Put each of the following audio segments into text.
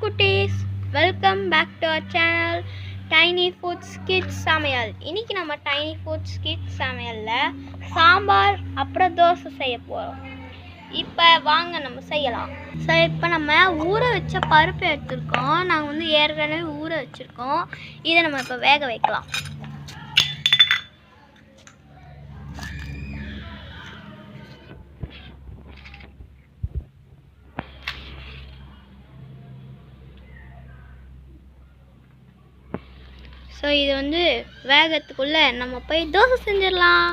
குட்டீஸ், welcome back to our channel Tiny Foods Kids சமையல். இன்றைக்கி நம்ம டைனி ஃபுட்ஸ் கிட்ஸ் சமையலில் சாம்பார் அப்புறம் தோசை செய்ய போகிறோம். இப்போ வாங்க நம்ம செய்யலாம். ஸோ இப்போ நம்ம ஊற வச்ச பருப்பு எடுத்துருக்கோம். நாங்கள் வந்து ஏற்கனவே ஊற வச்சுருக்கோம். இதை நம்ம இப்போ வேக வைக்கலாம். ஸோ இது வந்து வேகத்துக்குள்ளே நம்ம போய் தோசை செஞ்சிடலாம்.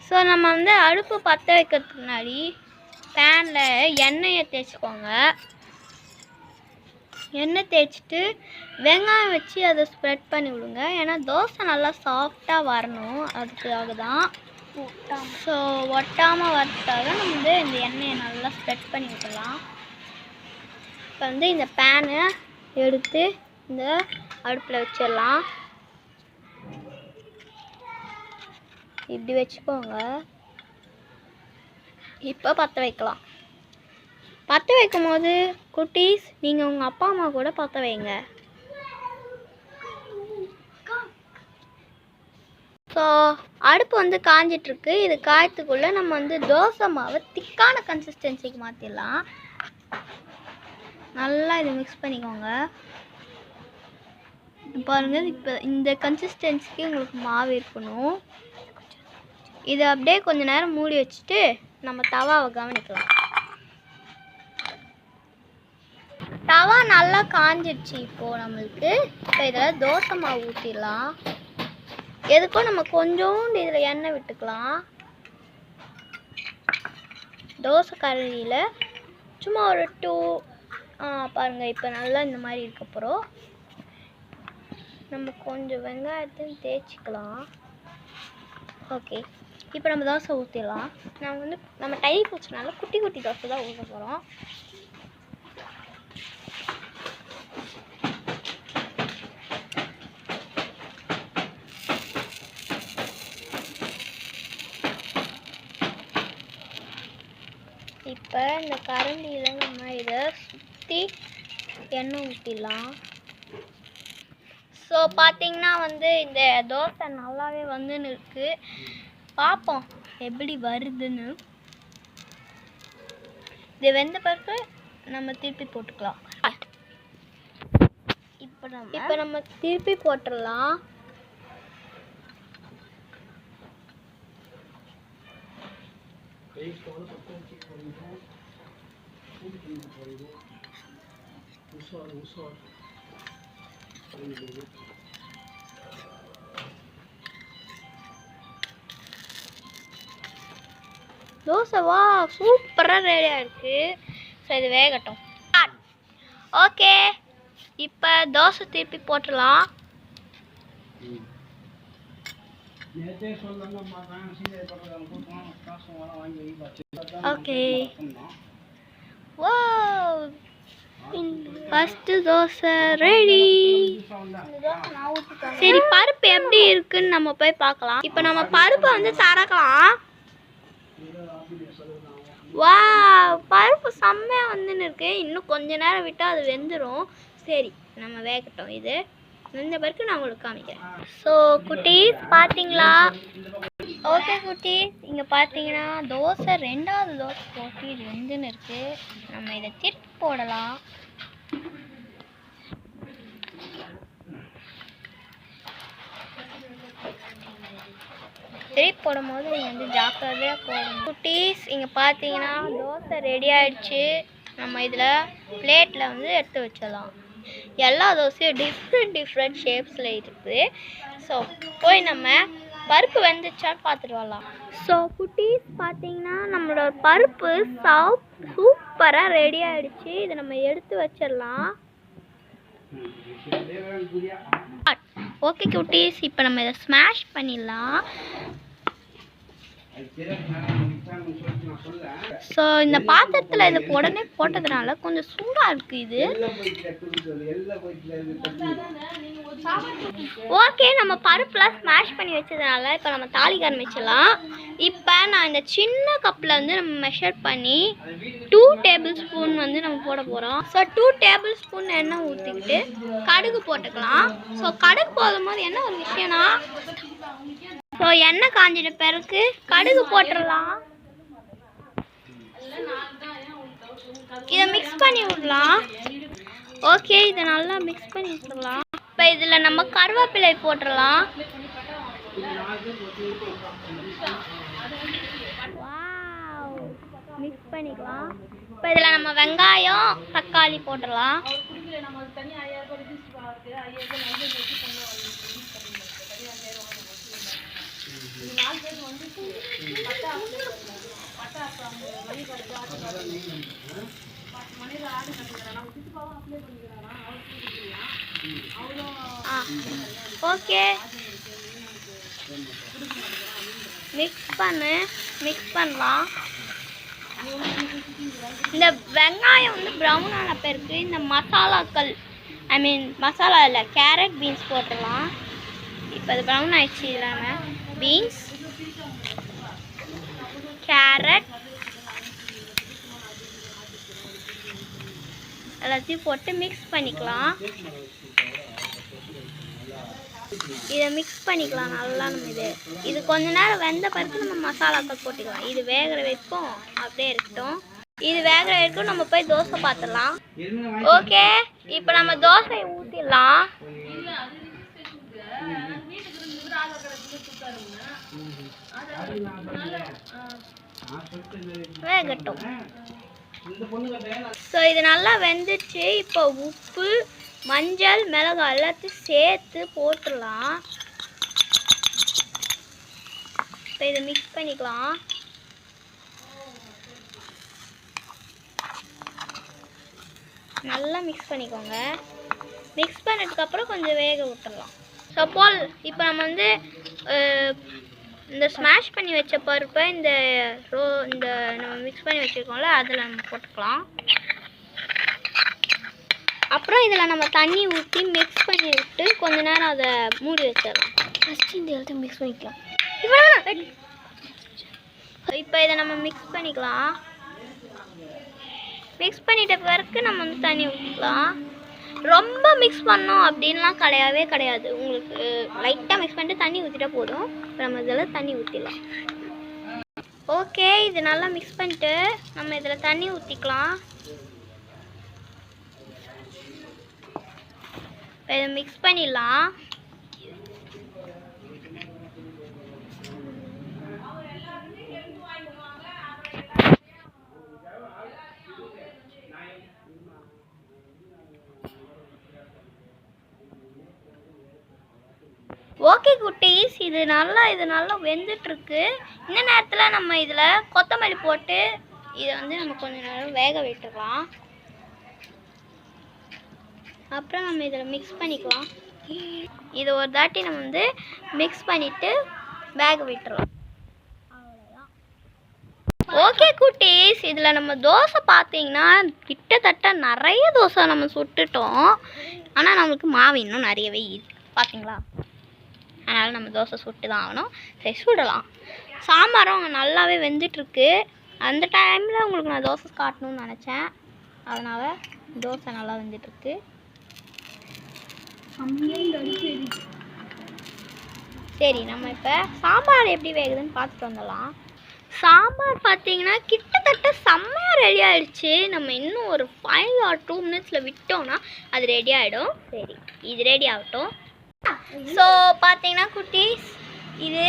ஸோ நம்ம வந்து அடுப்பு பற்ற வைக்கிறதுக்கு முன்னாடி பேனில் எண்ணெயை தேய்ச்சிக்கோங்க. எண்ணெய் தேய்ச்சிட்டு வெங்காயம் வச்சு அதை ஸ்ப்ரெட் பண்ணி விடுங்க. ஏன்னா தோசை நல்லா சாஃப்டாக வரணும், அதுக்காக தான். ஸோ ஒட்டாமல் வரதுக்காக நம்ம வந்து இந்த எண்ணெயை நல்லா ஸ்ப்ரெட் பண்ணி விடலாம். இப்போ வந்து இந்த பேனை எடுத்து இந்த அடுப்பில் வச்சிடலாம். இப்படி வச்சுக்கோங்க. இப்போ பற்ற வைக்கலாம். பற்ற வைக்கும் போது குட்டீஸ், நீங்கள் உங்கள் அப்பா அம்மா கூட பற்ற வைங்க. ஸோ அடுப்பு வந்து காஞ்சிட்ருக்கு. இது காயத்துக்குள்ளே நம்ம வந்து தோசை மாவை திக்கான கன்சிஸ்டன்சிக்கு மாற்றிடலாம். நல்லா இதை மிக்ஸ் பண்ணிக்கோங்க. பாருங்கள், இப்போ இந்த கன்சிஸ்டன்சிக்கு உங்களுக்கு மாவு இருக்கணும். இதை அப்படியே கொஞ்ச நேரம் மூடி வச்சுட்டு நம்ம தவாவை கவனிக்கலாம். தவா நல்லா காஞ்சிடுச்சு. இப்போது நம்மளுக்கு இப்போ இதில் தோசை மாவு ஊற்றிடலாம். எதுக்கும் நம்ம கொஞ்சோண்டு இதில் எண்ணெய் விட்டுக்கலாம். தோசை கரண்டியில் சும்மா ஒரு 2 பாருங்கள், இப்போ நல்லா இந்த மாதிரி இருக்கப்புறம் நம்ம கொஞ்சம் வெங்காயத்தையும் தேய்ச்சிக்கலாம். ஓகே, இப்போ நம்ம தோசை ஊற்றிடலாம். நம்ம டைனி ஃபுட்ஸ்னால குட்டி குட்டி தோசை தான் ஊற்ற போகிறோம். இப்போ இந்த கரண்டியில் நம்ம இதை சுற்றி எண்ணெய் ஊற்றிடலாம். ஸோ பார்த்தீங்கன்னா வந்து இந்த தோசை நல்லாவே வந்துன்னு இருக்குது. பார்ப்போம் எப்படி வருதுன்னு. இது வெந்த பிறகு நம்ம திருப்பி போட்டுக்கலாம். இப்போ நம்ம திருப்பி போட்டுடலாம். தோசை வா சூப்பராக ரெடியாக இருக்குது. ஸோ இது வேகட்டும். ஓகே, இப்போ தோசை திருப்பி போட்டுடலாம். Okay, wow, first dosa ready. சரி, பருப்பு எப்படி இருக்குன்னு நம்ம போய் பார்க்கலாம். இப்போ நம்ம பருப்பை வந்து திறக்கலாம். வா, பருப்பு செம்மையாக வந்துன்னு இருக்கு. இன்னும் கொஞ்ச நேரம் விட்டால் அது வெந்துடும். சரி, நம்ம வேகட்டும். இது வெந்த பிறகு நான் உங்களுக்கு காமிக்கிறேன். ஸோ குட்டீஸ் பார்த்தீங்களா? ஓகே குட்டீஸ், இங்கே பார்த்தீங்கன்னா தோசை 2வது தோசை போட்டு இது வெந்துன்னு இருக்குது. நம்ம இதை திருப்பி போடலாம். திருப்பி போடும்போது நீங்கள் வந்து ஜாக்கிரதையாக போடணும். குட்டீஸ், இங்கே பார்த்தீங்கன்னா தோசை ரெடி ஆகிடுச்சு. நம்ம இதில் பிளேட்டில் வந்து எடுத்து வச்சிடலாம். எல்லா தோசையும் டிஃப்ரெண்ட் ஷேப்ஸில் இருக்குது. ஸோ போய் நம்ம பருப்பு வெந்துச்சான்னு பார்த்துட்டு வரலாம். ஸோ குட்டீஸ் பார்த்தீங்கன்னா நம்மளோட பருப்பு சூப்பராக ரெடி ஆகிடுச்சு. இதை நம்ம எடுத்து வச்சிடலாம். ஓகே குட்டீஸ், இப்போ நம்ம இதை ஸ்மாஷ் பண்ணிடலாம். ஸோ இந்த பாத்திரத்தில் இது உடனே போட்டதுனால கொஞ்சம் சூடாக இருக்குது இது. ஓகே, நம்ம பருப்புலாம் ஸ்மாஷ் பண்ணி வச்சதுனால இப்போ நம்ம தாளிக்க ஆரம்பிச்சிடலாம். இப்போ நான் இந்த சின்ன கப்பில் வந்து நம்ம மெஷர் பண்ணி 2 டேபிள் ஸ்பூன் வந்து நம்ம போட போகிறோம். ஸோ 2 டேபிள் ஸ்பூன் எண்ணெய் ஊற்றிக்கிட்டு கடுகு போட்டுக்கலாம். ஸோ கடுகு போடும் போது என்ன ஒரு விஷயம்னா, ஸோ எண்ணெய் காஞ்சிட்ட பிறகு கடுகு போட்டுடலாம். இதை மிக்ஸ் பண்ணி விடலாம். ஓகே, இதை நல்லா மிக்ஸ் பண்ணி விட்டுடலாம். இப்போ இதில் நம்ம கருவேப்பிலை போட்டுடலாம். மிக்ஸ் பண்ணிக்கலாம். இப்போ இதில் நம்ம வெங்காயம் தக்காளி போட்டுடலாம். ஓகே, மிக்ஸ் பண்ணலாம். இந்த வெங்காயம் வந்து ப்ரௌன் ஆன பிறகு இந்த மசாலாக்கள், மசாலா இல்லை, கேரட் பீன்ஸ் போட்டுடலாம். இப்போ அது ப்ரௌன் ஆயிடுச்சு. இல்லாமல் பீன்ஸ், கேரட் எல்லாத்தையும் போட்டு மிக்ஸ் பண்ணிக்கலாம். இதை மிக்ஸ் பண்ணிக்கலாம் நல்லா. நம்ம இது கொஞ்ச நேரம் வெந்த பிறகு நம்ம மசாலாக்கள் போட்டுக்கலாம். இது வேகிற வரைக்கும் அப்படியே இருக்கட்டும். இது வேகிற வரைக்கும் நம்ம போய் தோசை பார்த்துடலாம். ஓகே, இப்போ நம்ம தோசையை ஊற்றிடலாம். வேகட்டும். ஸோ இது நல்லா வெந்துச்சு. இப்போ உப்பு, மஞ்சள், மிளகாய் எல்லாத்தையும் சேர்த்து போட்டுடலாம். இப்போ இதை மிக்ஸ் பண்ணிக்கலாம். நல்லா மிக்ஸ் பண்ணிக்கோங்க. மிக்ஸ் பண்ணதுக்கப்புறம் கொஞ்சம் வேக விட்டுடலாம். சப்போஸ் இப்போ நம்ம வந்து இந்த ஸ்மாஷ் பண்ணி வச்ச பருப்பை இந்த நம்ம மிக்ஸ் பண்ணி வச்சுருக்கோம்ல, அதில் நம்ம போட்டுக்கலாம். அப்புறம் இதில் நம்ம தண்ணி ஊற்றி மிக்ஸ் பண்ணி விட்டு கொஞ்ச நேரம் அதை மூடி வச்சிடலாம். ஃபஸ்ட்டு இந்த இடத்த மிக்ஸ் பண்ணிக்கலாம். இப்போ இதை நம்ம மிக்ஸ் பண்ணிக்கலாம். மிக்ஸ் பண்ணிட்ட பிறகு நம்ம வந்து தண்ணி ஊற்றிக்கலாம். ரொம்ப மிக்ஸ் பண்ணோம் அப்படின்லாம் கிடையாது. உங்களுக்கு லைட்டாக மிக்ஸ் பண்ணிட்டு தண்ணி ஊற்றிட்டா போதும். இப்போ நம்ம இதில் தண்ணி ஊற்றிடலாம். ஓகே, இது நல்லா மிக்ஸ் பண்ணிட்டு நம்ம இதில் தண்ணி ஊற்றிக்கலாம். இப்போ இதை மிக்ஸ் பண்ணிடலாம். ஓகே குட்டீஸ், இது நல்லா வெந்துட்டுருக்கு. இந்த நேரத்தில் நம்ம இதில் கொத்தமல்லி போட்டு இதை வந்து நம்ம கொஞ்சம் நேரம் வேக விட்டுடலாம். அப்புறம் நம்ம இதில் மிக்ஸ் பண்ணிக்கலாம். இது ஒரு தாட்டி நம்ம வந்து மிக்ஸ் பண்ணிவிட்டு வேக விட்டுடலாம். அவ்வளோதான். ஓகே குட்டீஸ், இதில் நம்ம தோசை பார்த்தீங்கன்னா கிட்டத்தட்ட நிறைய தோசை நம்ம சுட்டுட்டோம். ஆனால் நம்மளுக்கு மாவு இன்னும் நிறையவே பார்த்தீங்களா? அதனால் நம்ம தோசை சுட்டு தான் ஆகணும். சரி, சுடலாம். சாம்பாரும் நல்லாவே வெந்துட்டுருக்கு. அந்த டைமில் உங்களுக்கு நான் தோசை காட்டணும்னு நினச்சேன். அதனால் தோசை நல்லா வெந்துட்டுருக்கு. சரி, நம்ம இப்போ சாம்பார் எப்படி வேகுதுன்னு பார்த்துட்டு வந்துடலாம். சாம்பார் பார்த்தீங்கன்னா கிட்டத்தட்ட செம்மையாக ரெடி ஆகிடுச்சு. நம்ம இன்னும் ஒரு 5 or 2 minutesல விட்டோம்னா அது ரெடி ஆகிடும். சரி, இது ரெடி ஆகட்டும். ஸோ பார்த்தீங்கன்னா குட்டீஸ், இது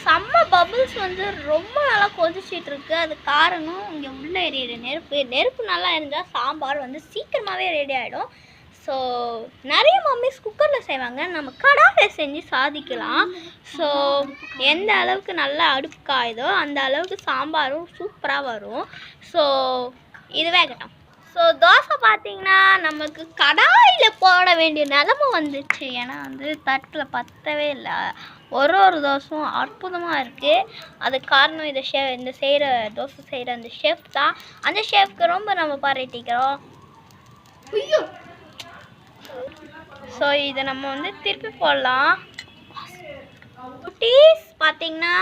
செம்ம பபிள்ஸ் வந்து ரொம்ப நல்லா கொதிச்சிட்ருக்கு. அது காரணம் இங்கே உள்ள எரியிற நெருப்பு நல்லா இருந்தால் சாம்பார் வந்து சீக்கிரமாகவே ரெடி ஆகிடும். ஸோ நிறைய மம்மிஸ் குக்கரில் செய்வாங்க, நம்ம கடாயில் செஞ்சு சாதிக்கலாம். ஸோ எந்த அளவுக்கு நல்லா அடுப்பு காயுதோ அந்த அளவுக்கு சாம்பாரும் சூப்பராக வரும். ஸோ இது வேகட்டும். ஸோ தோசை பார்த்தீங்கன்னா நமக்கு கடாயில் போட வேண்டிய நிலமை வந்துச்சு. ஏன்னா வந்து தட்டில் பத்தவே இல்லை. ஒரு தோசையும் அற்புதமாக இருக்குது. அதுக்கு காரணம் இந்த தோசை செய்கிற அந்த ஷெஃப் தான். அந்த ஷெஃப்க்கு ரொம்ப நம்ம பாராட்டிக்கிறோம். ஸோ இதை நம்ம வந்து திருப்பி போடலாம். குட்டீஸ் பார்த்தீங்கன்னா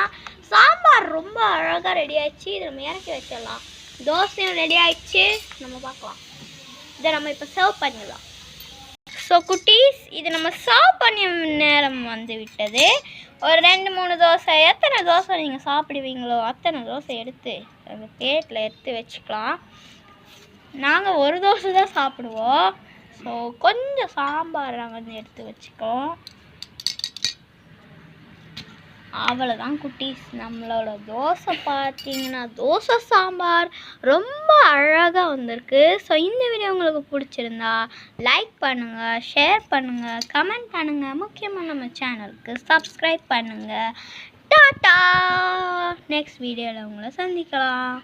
சாம்பார் ரொம்ப அழகாக ரெடி ஆயிடுச்சு. இதை நம்ம இறக்கி வச்சிடலாம். தோசையும் ரெடி ஆயிடுச்சு. நம்ம பார்க்கலாம். இதை நம்ம இப்போ சர்வ் பண்ணிடலாம். ஸோ குட்டீஸ் இது நம்ம சர்வ் பண்ண நேரம் வந்து விட்டது. ஒரு 2-3 தோசை, எத்தனை தோசை நீங்கள் சாப்பிடுவீங்களோ அத்தனை தோசை எடுத்து அந்த பிளேட்டில் எடுத்து வச்சுக்கலாம். நாங்கள் ஒரு தோசை தான் சாப்பிடுவோம். ஸோ கொஞ்சம் சாம்பார் நாங்கள் வந்து எடுத்து வச்சுக்கோம். அவ்வளோதான் குட்டீஸ், நம்மளோட தோசை பார்த்தீங்கன்னா தோசை சாம்பார் ரொம்ப அழகாக வந்திருக்கு. ஸோ இந்த வீடியோ உங்களுக்கு பிடிச்சிருந்தா லைக் பண்ணுங்கள், ஷேர் பண்ணுங்கள், கமெண்ட் பண்ணுங்கள். முக்கியமாக நம்ம சேனலுக்கு சப்ஸ்கிரைப் பண்ணுங்கள். டாட்டா. நெக்ஸ்ட் வீடியோவில் உங்களை சந்திக்கலாம்.